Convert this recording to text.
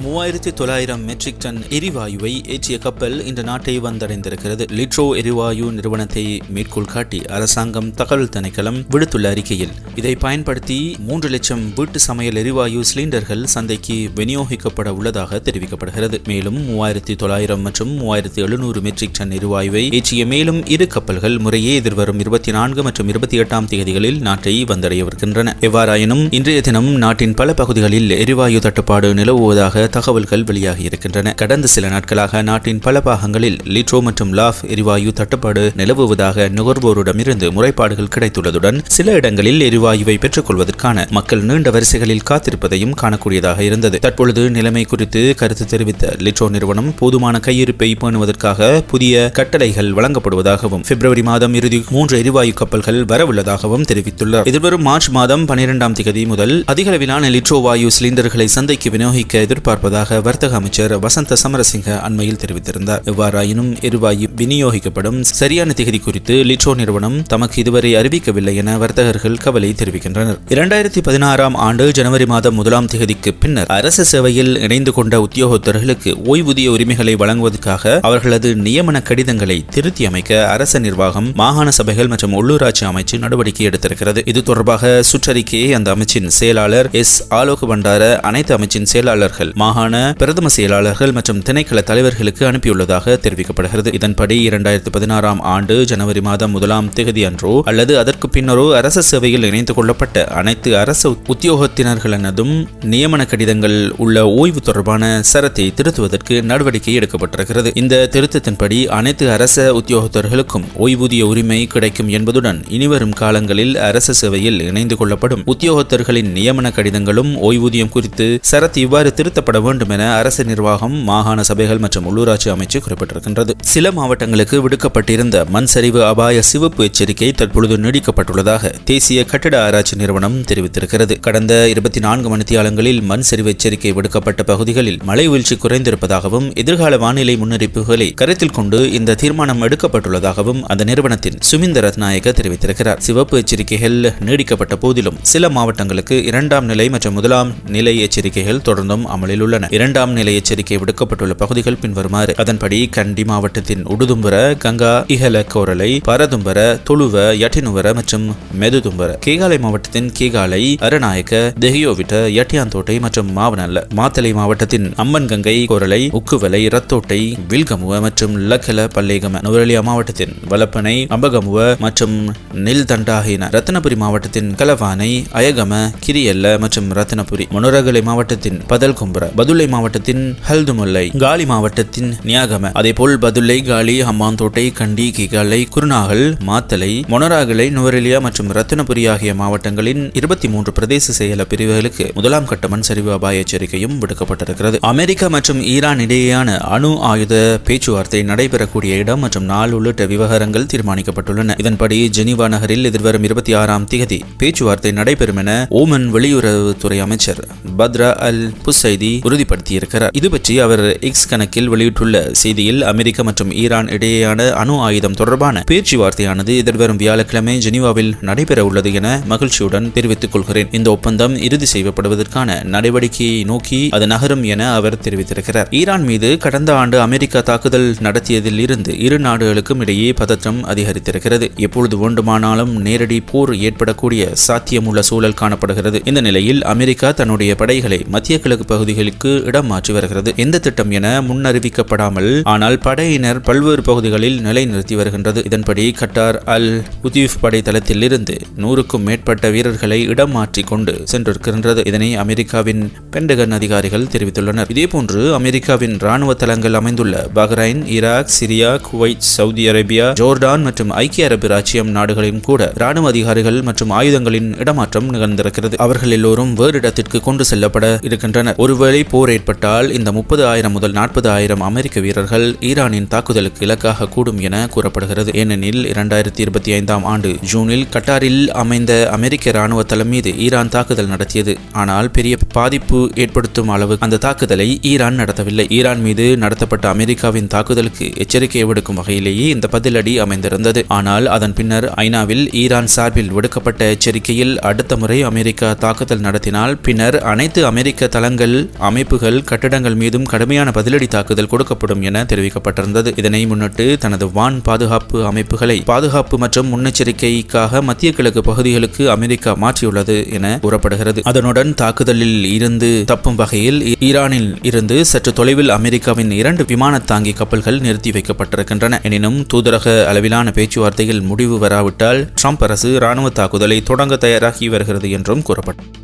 3900 matric ton எரிவாயுவை ஏற்றிய கப்பல் இந்த நாட்டை வந்தடைந்திருக்கிறது. லிட்ரோ எரிவாயு நிறுவனத்தை மேற்கோள் காட்டி அரசாங்கம் தகவல் திணைக்களம் விடுத்துள்ள அறிக்கையில் இதை பயன்படுத்தி 3 லட்சம் வீட்டு சமையல் எரிவாயு சிலிண்டர்கள் சந்தைக்கு விநியோகிக்கப்பட உள்ளதாக தெரிவிக்கப்படுகிறது. மேலும் 3900 மற்றும் 3700 மெட்ரிக் டன் எரிவாயுவை ஏற்றிய மேலும் 2 கப்பல்கள் முறையே எதிர்வரும் 24 மற்றும் 28ஆம் தேதிகளில் நாட்டை வந்தடையவிருக்கின்றன. எவ்வாறாயினும் இன்றைய தினம் நாட்டின் பல பகுதிகளில் எரிவாயு தட்டுப்பாடு நிலவுவதாக தகவல்கள் வெளியாகி இருக்கின்றன. கடந்த சில நாட்களாக நாட்டின் பல பாகங்களில் லிட்ரோ மற்றும் லாஃப் எரிவாயு தட்டுப்பாடு நிலவுவதாக நுகர்வோரிடமிருந்து முறைப்பாடுகள் கிடைத்துள்ளதுடன் சில இடங்களில் எரிவாயுவை பெற்றுக் கொள்வதற்கான மக்கள் நீண்ட வரிசைகளில் காத்திருப்பதையும் காணக்கூடியதாக இருந்தது. தற்பொழுது நிலைமை குறித்து கருத்து தெரிவித்த லிட்ரோ நிறுவனம் போதுமான கையிருப்பை பேணுவதற்காக புதிய கட்டளைகள் வழங்கப்படுவதாகவும் பிப்ரவரி மாதம் இறுதி 3 எரிவாயு கப்பல்கள் வரவுள்ளதாகவும் தெரிவித்துள்ளார். எதிர்வரும் மார்ச் மாதம் 12ஆம் தேதி முதல் அதிகளவிலான லிட்ரோ வாயு சிலிண்டர்களை சந்தைக்கு விநியோகிக்க எதிர்பார்ப்பதாக வர்த்தக அமைச்சர் வசந்த சமரசிங்க அண்மையில் தெரிவித்திருந்தார். எவ்வாறாயினும் எரிவாயு விநியோகிக்கப்படும் சரியான தேதி குறித்து லிட்ரோ நிறுவனம் தமக்கு இதுவரை அறிவிக்கவில்லை என வர்த்தகர்கள் கவலை தெரிவிக்கின்றனர். 2016ஆம் ஆண்டு ஜனவரி மாதம் 1ஆம் தேதிக்கு பின்னர் அரசு சேவையில் இணைந்து கொண்ட உத்தியோகத்தர்களுக்கு ஓய்வூதிய உரிமைகளை வழங்குவதற்காக அவர்களது நியமன கடிதங்களை திருத்தி அமைக்க அரச நிர்வாகம், மாகாண சபைகள் மற்றும் உள்ளூராட்சி அமைச்சு நடவடிக்கை எடுத்திருக்கிறது. இது தொடர்பாக சுற்றறிக்கையை அந்த அமைச்சின் செயலாளர் எஸ். ஆலோக பண்டார அனைத்து அமைச்சின் செயலாளர்கள், மாகாண பிரதம செயலாளர்கள் மற்றும் திணைக்கள தலைவர்களுக்கு அனுப்பியுள்ளதாக தெரிவிக்கப்படுகிறது. இதன்படி 2016ஆம் ஆண்டு ஜனவரி மாதம் 1ஆம் தேதி அன்றோ அல்லது அதற்கு பின்னரோ அரச சேவையில் இணைந்து கொள்ளப்பட்ட அனைத்து அரசு உத்தியோகத்தினர்களதும் நியமன கடிதங்கள் உள்ள ஓய்வு தொடர்பான சரத்தை திருத்துவதற்கு நடவடிக்கை எடுக்கப்பட்டிருக்கிறது. இந்த திருத்தத்தின்படி அனைத்து அரச உத்தியோகத்தர்களுக்கும் ஓய்வூதிய உரிமை கிடைக்கும் என்பதுடன் இனிவரும் காலங்களில் அரச சேவையில் இணைந்து கொள்ளப்படும் உத்தியோகத்தர்களின் நியமன கடிதங்களும் ஓய்வூதியம் குறித்து சரத்து இவ்வாறு திருத்தப்பட வேண்டும் என அரசு நிர்வாகம், மாகாண சபைகள் மற்றும் உள்ளூராட்சி அமைச்சு குறிப்பிட்டிருக்கின்றது. சில மாவட்டங்களுக்கு விடுக்கப்பட்டிருந்த மண் சரிவு அபாய சிவப்பு எச்சரிக்கை தற்பொழுது நீடிக்கப்பட்டுள்ளதாக தேசிய கட்டிட ஆராய்ச்சி நிறுவனம் தெரிவித்திருக்கிறது. கடந்த 24 மணித்தியாலங்களில் மண் சரிவு எச்சரிக்கை விடுக்கப்பட்ட பகுதிகளில் மழை வீழ்ச்சி குறைந்திருப்பதாகவும் எதிர்கால வானிலை முன்னறிப்புகளை கருத்தில் கொண்டு இந்த தீர்மானம் எடுக்கப்பட்டுள்ளதாகவும் அந்த நிறுவனத்தின் சுமிந்த ரத்நாயக்க தெரிவித்திருக்கிறார். சிவப்பு எச்சரிக்கைகள் நீடிக்கப்பட்ட போதிலும் சில மாவட்டங்களுக்கு 2ஆம் நிலை மற்றும் 1ஆம் நிலை எச்சரிக்கைகள் தொடர்ந்தும் அமலில் உள்ளன. 2ஆம் நிலை எச்சரிக்கை விடுக்கப்பட்டுள்ள பகுதிகள் பின்வருமாறு. அதன்படி கண்டி மாவட்டத்தின் உடுதும்பர, கங்கா, இஹல, கோரலை, பரதும்பர, தொழுவ, யட்டினுவர மற்றும் மெதுதும்பர, கேகாலை மாவட்டத்தின் கேகாலை, அரநாயக்க, தெஹியோவிட்ட, யட்டியாந்தோட்டை மற்றும் மாவனல்ல, மாத்தலை மாவட்டத்தின் அம்மன் கங்கை, கோரலை, உக்குவலை, ரத்தோட்டை, வில்கமுவ மற்றும் லக்கல, பல்லேகம, நுவரெலியா மாவட்டத்தின் வலப்பனை, அம்பகமுவ மற்றும் நில்தண்டாகின, ரத்னபுரி மாவட்டத்தின் கலவானை, அயகம, கிரியல்ல மற்றும் ரத்னபுரி, மொனரகலை மாவட்டத்தின் பதல்கும்பர, பதுளை மாவட்டத்தின் ஹல்துமுல்லை, காலி மாவட்டத்தின் நியாகம, அதேபோல் பதுளை, காலி, ஹம்பாந்தோட்டை, கண்டி, கிகாலை, குருநாகல், மாத்தலை, மொனராகலை, நுவரெலியா மற்றும் ரத்னபுரி ஆகிய மாவட்டங்களின் 23 பிரதேச செயல பிரிவுகளுக்கு 1ஆம் கட்ட மண் சரிவு அபாய எச்சரிக்கையும் விடுக்கப்பட்டிருக்கிறது. அமெரிக்கா மற்றும் ஈரான் இடையேயான அணு ஆயுத பேச்சுவார்த்தை நடைபெறக்கூடிய இடம் மற்றும் நாள் உள்ளிட்ட விவகாரங்கள் தீர்மானிக்கப்பட்டுள்ளன. இதன்படி ஜெனீவா நகரில் எதிர்வரும் 26ஆம் தேதி பேச்சுவார்த்தை நடைபெறும் என ஓமன் வெளியுறவுத்துறை அமைச்சர் பத்ரா அல் புசைதி உறுதிப்படுத்தியிருக்கிறார். இதுபற்றி அவர் எக்ஸ் கணக்கில் வெளியிட்டுள்ள செய்தியில் அமெரிக்கா மற்றும் ஈரான் இடையேயான அணு ஆயுதம் தொடர்பான பேச்சுவார்த்தையானது எதிர்வரும் வியாழக்கிழமை ஜெனீவாவில் நடைபெற உள்ளது என மகிழ்ச்சியுடன் தெரிவித்துக் கொள்கிறேன். இந்த ஒப்பந்தம் இறுதி செய்யப்படுவதற்கான நடவடிக்கையை நோக்கி அது நகரும் என அவர் தெரிவித்திருக்கிறார். ஈரான் மீது கடந்த ஆண்டு அமெரிக்கா தாக்குதல் நடத்தியதில் இருந்து இரு நாடுகளுக்கும் இடையே பதற்றம் அதிகரித்திருக்கிறது. எப்பொழுது வேண்டுமானாலும் நேரடி போர் ஏற்படக்கூடிய சாத்தியமுள்ள சூழல் காணப்படுகிறது. இந்த நிலையில் அமெரிக்கா தன்னுடைய படைகளை மத்திய கிழக்கு பகுதிகளுக்கு இடம் மாற்றி வருகிறது. எந்த திட்டம் என முன்னறிவிக்கப்படாமல் ஆனால் படையினர் பல்வேறு பகுதிகளில் நிலைநிறுத்தி வருகின்றது. இதன்படி கட்டார் அல் உதீஃப் படை தளத்தில் இருந்து 100க்கும் மேற்பட்ட வீரர்களை இடம் மாற்றி கொண்டு சென்றிருக்கின்றது. இதனை அமெரிக்காவின் பென்டகன் அதிகாரிகள் தெரிவித்துள்ளனர். இதேபோன்று அமெரிக்காவின் ராணுவ தளங்கள் அமைந்துள்ள Bahrain, Iraq, Syria, Kuwait, Saudi Arabia, Jordan மற்றும் ஐக்கிய அரபு ராச்சியம் நாடுகளிலும் கூட ராணுவ அதிகாரிகள் மற்றும் ஆயுதங்களின் இடமாற்றம் நிகழ்ந்திருக்கிறது. அவர்கள் எல்லோரும் வேறு இடத்திற்கு கொண்டு செல்லப்பட இருக்கின்றனர். ஒருவேளை போர் ஏற்பட்டால் இந்த 30,000 முதல் 40,000 அமெரிக்க வீரர்கள் ஈரானின் தாக்குதலுக்கு இலக்காக கூடும் என கூறப்படுகிறது. ஏனெனில் 2025ஆம் ஆண்டு ஜூனில் கட்டாரில் அமைந்த அமெரிக்க ராணுவ தளம் மீது ஈரான் தாக்குதல் நடத்தியது. ஆனால் பெரிய பாதிப்பு ஏற்படுத்தும் அளவு அந்த தாக்குதலை ஈரான் நடத்தவில்லை. ஈரான் மீது நடத்தப்பட்ட அமெரிக்காவின் தாக்குதலுக்கு எச்சரிக்கை விடுக்கும் வகையிலேயே இந்த பதிலடி அமைந்திருந்தது. ஆனால் அதன் பின்னர் ஐநாவில் ஈரான் சார்பில் விடுக்கப்பட்ட எச்சரிக்கையில் அடுத்த முறை அமெரிக்கா தாக்குதல் நடத்தினால் பின்னர் அனைத்து அமெரிக்க தளங்கள் அமைப்புகள் கட்டடங்கள் மீதும் கடுமையான பதிலடி தாக்குதல் கொடுக்கப்படும் என தெரிவிக்கப்பட்டிருந்தது. இதனை முன்னிட்டு தனது வான் பாதுகாப்பு அமைப்புகளை பாதுகாப்பு மற்றும் முன்னெச்சரிக்கைக்காக மத்திய கிழக்கு பகுதிகளுக்கு அமெரிக்கா மாற்றியுள்ளது என கூறப்படுகிறது. அதனுடன் தாக்குதலில் இருந்து தப்பும் வகையில் ஈரானில் இருந்து சற்று தொலைவில் அமெரிக்காவின் 2 விமான தாங்கி கப்பல்கள் நிறுத்தி வைக்கப்பட்டிருக்கின்றன. எனினும் தூதரக அளவிலான பேச்சுவார்த்தையில் முடிவு வராவிட்டால் ட்ரம்ப் அரசு ராணுவ தாக்குதலை தொடங்க தயாராகி வருகிறது என்றும் கூறப்பட்டது.